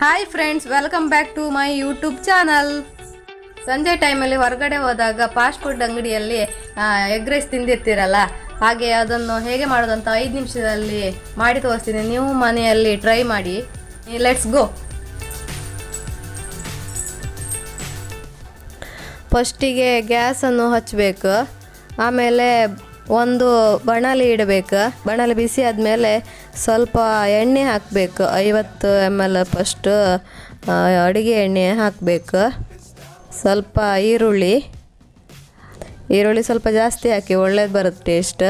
Hi friends, welcome back to my YouTube channel. ಸಂಜೆ ಟೈಮಲ್ಲಿ ಹೊರಗಡೆ ಹೋದಾಗ ಫಾಸ್ಟ್ ಫುಡ್ ಅಂಗಡಿಯಲ್ಲಿ ಎಗ್ ರೈಸ್ ತಿಂದಿರ್ತೀರಲ್ಲ, ಹಾಗೆ ಅದನ್ನು ಹೇಗೆ ಮಾಡೋದಂತ 5 ನಿಮಿಷದಲ್ಲಿ ಮಾಡಿ ತೋರಿಸ್ತೀನಿ. ನೀವು ಮನೆಯಲ್ಲಿ ಟ್ರೈ ಮಾಡಿ. Let's go. ಫಸ್ಟಿಗೆ ಗ್ಯಾಸನ್ನು ಹಚ್ಚಬೇಕು. ಆಮೇಲೆ ಒಂದು ಬಾಣಲಿ ಇಡಬೇಕು. ಬಾಣಲಿ ಬಿಸಿ ಆದಮೇಲೆ ಸ್ವಲ್ಪ ಎಣ್ಣೆ ಹಾಕಬೇಕು. 50 ml ಫಸ್ಟು ಅಡುಗೆ ಎಣ್ಣೆ ಹಾಕಬೇಕು. ಸ್ವಲ್ಪ ಈರುಳ್ಳಿ ಸ್ವಲ್ಪ ಜಾಸ್ತಿ ಹಾಕಿ, ಒಳ್ಳೇದು ಬರುತ್ತೆ ಟೇಸ್ಟ್.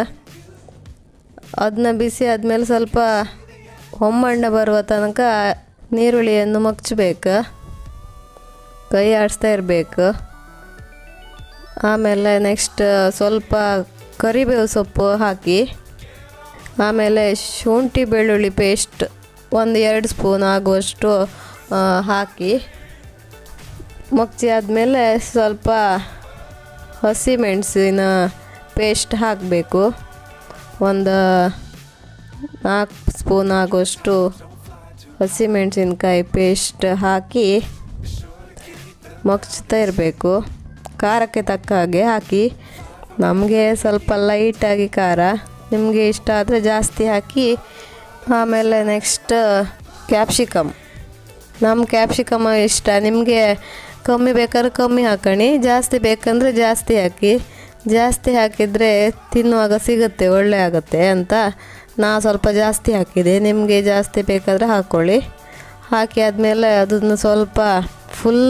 ಅದನ್ನ ಬಿಸಿ ಆದಮೇಲೆ ಸ್ವಲ್ಪ ಹೊಂಬಣ್ಣ ಬರುವ ತನಕ ನೀರುಳ್ಳಿಯನ್ನು ಮಗ್ಚಬೇಕು, ಕೈ ಆಡಿಸ್ತಾ ಇರಬೇಕು. ಆಮೇಲೆ ನೆಕ್ಸ್ಟ್ ಸ್ವಲ್ಪ ಕರಿಬೇವು ಸೊಪ್ಪು ಹಾಕಿ, ಆಮೇಲೆ ಶುಂಠಿ ಬೆಳ್ಳುಳ್ಳಿ ಪೇಸ್ಟ್ 1-2 ಸ್ಪೂನ್ ಆಗುವಷ್ಟು ಹಾಕಿ ಮಗ್ಚಿ ಆದಮೇಲೆ ಸ್ವಲ್ಪ ಹಸಿಮೆಣಸಿನ ಪೇಸ್ಟ್ ಹಾಕಬೇಕು. 4 ಸ್ಪೂನ್ ಆಗುವಷ್ಟು ಹಸಿಮೆಣಸಿನ್ಕಾಯಿ ಪೇಸ್ಟ್ ಹಾಕಿ ಮಗ್ಚ್ತಾ ಇರಬೇಕು. ಖಾರಕ್ಕೆ ತಕ್ಕ ಹಾಗೆ ಹಾಕಿ. ನಮಗೆ ಸ್ವಲ್ಪ ಲೈಟಾಗಿ ಖಾರ, ನಿಮಗೆ ಇಷ್ಟ ಆದರೆ ಜಾಸ್ತಿ ಹಾಕಿ. ಆಮೇಲೆ ನೆಕ್ಸ್ಟ್ ಕ್ಯಾಪ್ಸಿಕಮ್. ನಮ್ಮ ಕ್ಯಾಪ್ಸಿಕಮ್ ಇಷ್ಟ, ನಿಮಗೆ ಕಮ್ಮಿ ಬೇಕಾದ್ರೆ ಕಮ್ಮಿ ಹಾಕೋಣ, ಜಾಸ್ತಿ ಬೇಕಂದರೆ ಜಾಸ್ತಿ ಹಾಕಿ. ಜಾಸ್ತಿ ಹಾಕಿದರೆ ತಿನ್ನುವಾಗ ಸಿಗುತ್ತೆ, ಒಳ್ಳೆ ಆಗುತ್ತೆ ಅಂತ ನಾನು ಸ್ವಲ್ಪ ಜಾಸ್ತಿ ಹಾಕಿದೆ. ನಿಮಗೆ ಜಾಸ್ತಿ ಬೇಕಾದರೆ ಹಾಕ್ಕೊಳ್ಳಿ. ಹಾಕಿ ಆದಮೇಲೆ ಅದನ್ನು ಸ್ವಲ್ಪ ಫುಲ್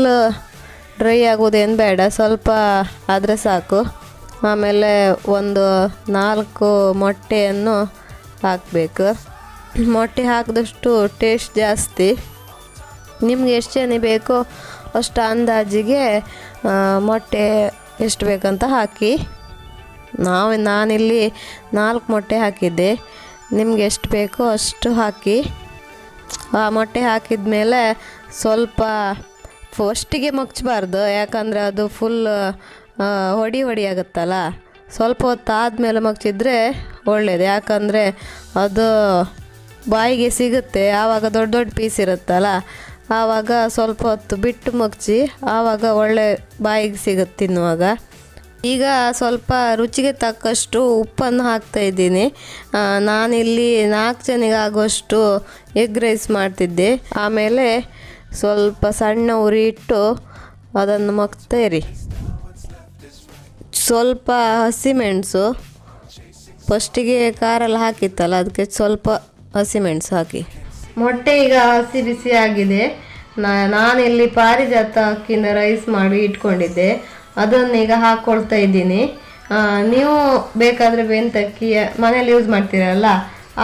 ಡ್ರೈ ಆಗೋದೇನು ಬೇಡ, ಸ್ವಲ್ಪ ಆದರೆ ಸಾಕು. ಆಮೇಲೆ 4 ಮೊಟ್ಟೆಯನ್ನು ಹಾಕಬೇಕು. ಮೊಟ್ಟೆ ಹಾಕಿದಷ್ಟು ಟೇಸ್ಟ್ ಜಾಸ್ತಿ. ನಿಮ್ಗೆ ಎಷ್ಟು ಜನ ಬೇಕೋ ಅಷ್ಟು ಅಂದಾಜಿಗೆ ಮೊಟ್ಟೆ ಎಷ್ಟು ಬೇಕಂತ ಹಾಕಿ. ನಾನಿಲ್ಲಿ 4 ಮೊಟ್ಟೆ ಹಾಕಿದ್ದೆ. ನಿಮ್ಗೆ ಎಷ್ಟು ಬೇಕೋ ಅಷ್ಟು ಹಾಕಿ. ಆ ಮೊಟ್ಟೆ ಹಾಕಿದ ಮೇಲೆ ಸ್ವಲ್ಪ ಫಸ್ಟಿಗೆ ಮಗ್ಚಬಾರ್ದು, ಯಾಕಂದರೆ ಅದು ಫುಲ್ ಹೊಡಿ ಆಗುತ್ತಲ್ಲ. ಸ್ವಲ್ಪ ಹೊತ್ತು ಆದಮೇಲೆ ಮಗ್ಚಿದ್ರೆ ಒಳ್ಳೆಯದು, ಯಾಕಂದರೆ ಅದು ಬಾಯಿಗೆ ಸಿಗುತ್ತೆ. ಆವಾಗ ದೊಡ್ಡ ಪೀಸ್ ಇರುತ್ತಲ್ಲ, ಆವಾಗ ಸ್ವಲ್ಪ ಹೊತ್ತು ಬಿಟ್ಟು ಮಗ್ಚಿ, ಆವಾಗ ಒಳ್ಳೆ ಬಾಯಿಗೆ ಸಿಗುತ್ತೆ ತಿನ್ನುವಾಗ. ಈಗ ಸ್ವಲ್ಪ ರುಚಿಗೆ ತಕ್ಕಷ್ಟು ಉಪ್ಪನ್ನು ಹಾಕ್ತಾಯಿದ್ದೀನಿ. ನಾನಿಲ್ಲಿ 4 ಜನಿಗೆ ಆಗುವಷ್ಟು ಎಗ್ ರೈಸ್ ಮಾಡ್ತಿದ್ದೆ. ಆಮೇಲೆ ಸ್ವಲ್ಪ ಸಣ್ಣ ಉರಿ ಇಟ್ಟು ಅದನ್ನು ಮಗ್ಚ್ತಾ ಇರಿ. ಸ್ವಲ್ಪ ಹಸಿಮೆಣಸು, ಫಸ್ಟಿಗೆ ಖಾರೆಲ್ಲ ಹಾಕಿತ್ತಲ್ಲ, ಅದಕ್ಕೆ ಸ್ವಲ್ಪ ಹಸಿಮೆಣಸು ಹಾಕಿ. ಮೊಟ್ಟೆ ಈಗ ಹಸಿ ಬಿಸಿ ಆಗಿದೆ. ನಾನಿಲ್ಲಿ ಪಾರಿಜಾತ ಅಕ್ಕಿಯಿಂದ ರೈಸ್ ಮಾಡಿ ಇಟ್ಕೊಂಡಿದ್ದೆ, ಅದನ್ನೀಗ ಹಾಕ್ಕೊಳ್ತಾ ಇದ್ದೀನಿ. ನೀವು ಬೇಕಾದರೆ ಬೆಂತಕ್ಕಿ ಮನೇಲಿ ಯೂಸ್ ಮಾಡ್ತೀರಲ್ಲ,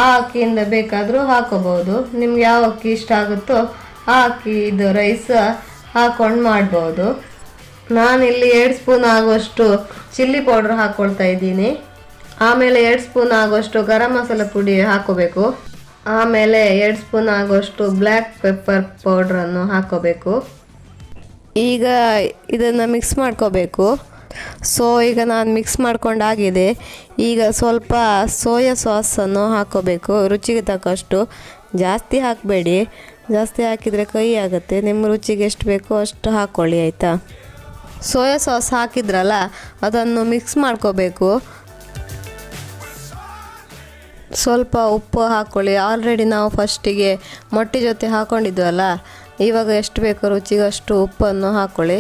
ಆ ಅಕ್ಕಿಯಿಂದ ಬೇಕಾದರೂ ಹಾಕೋಬೋದು. ನಿಮ್ಗೆ ಯಾವ ಅಕ್ಕಿ ಇಷ್ಟ ಆಗುತ್ತೋ ಆ ಅಕ್ಕಿದು ರೈಸ್ ಹಾಕ್ಕೊಂಡು ಮಾಡ್ಬೋದು. ನಾನಿಲ್ಲಿ 2 ಸ್ಪೂನ್ ಆಗುವಷ್ಟು ಚಿಲ್ಲಿ ಪೌಡ್ರ್ ಹಾಕ್ಕೊಳ್ತಾ ಇದ್ದೀನಿ. ಆಮೇಲೆ 2 ಸ್ಪೂನ್ ಆಗುವಷ್ಟು ಗರಂ ಮಸಾಲೆ ಪುಡಿ ಹಾಕೋಬೇಕು. ಆಮೇಲೆ 2 ಸ್ಪೂನ್ ಆಗುವಷ್ಟು ಬ್ಲ್ಯಾಕ್ ಪೆಪ್ಪರ್ ಪೌಡ್ರನ್ನು ಹಾಕೋಬೇಕು. ಈಗ ಇದನ್ನು ಮಿಕ್ಸ್ ಮಾಡ್ಕೋಬೇಕು. ಈಗ ನಾನು ಮಿಕ್ಸ್ ಮಾಡ್ಕೊಂಡಾಗಿದೆ. ಈಗ ಸ್ವಲ್ಪ ಸೋಯಾ ಸಾಸನ್ನು ಹಾಕೋಬೇಕು, ರುಚಿಗೆ ತಕ್ಕಷ್ಟು. ಜಾಸ್ತಿ ಹಾಕಬೇಡಿ, ಜಾಸ್ತಿ ಹಾಕಿದರೆ ಕಹಿ ಆಗುತ್ತೆ. ನಿಮ್ಮ ರುಚಿಗೆ ಎಷ್ಟು ಬೇಕೋ ಅಷ್ಟು ಹಾಕ್ಕೊಳ್ಳಿ, ಆಯಿತಾ. ಸೋಯಾ ಸಾಸ್ ಹಾಕಿದ್ರಲ್ಲ, ಅದನ್ನು ಮಿಕ್ಸ್ ಮಾಡ್ಕೋಬೇಕು. ಸ್ವಲ್ಪ ಉಪ್ಪು ಹಾಕ್ಕೊಳ್ಳಿ. ಆಲ್ರೆಡಿ ನಾವು ಫಸ್ಟಿಗೆ ಮೊಟ್ಟೆ ಜೊತೆ ಹಾಕ್ಕೊಂಡಿದ್ವಲ್ಲ, ಇವಾಗ ಎಷ್ಟು ಬೇಕೋ ರುಚಿಗೆ ಅಷ್ಟು ಉಪ್ಪನ್ನು ಹಾಕ್ಕೊಳ್ಳಿ.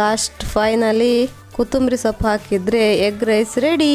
ಲಾಸ್ಟ್ ಫೈನಲಿ ಕೊತ್ತಂಬರಿ ಸೊಪ್ಪು ಹಾಕಿದರೆ ಎಗ್ ರೈಸ್ ರೆಡಿ.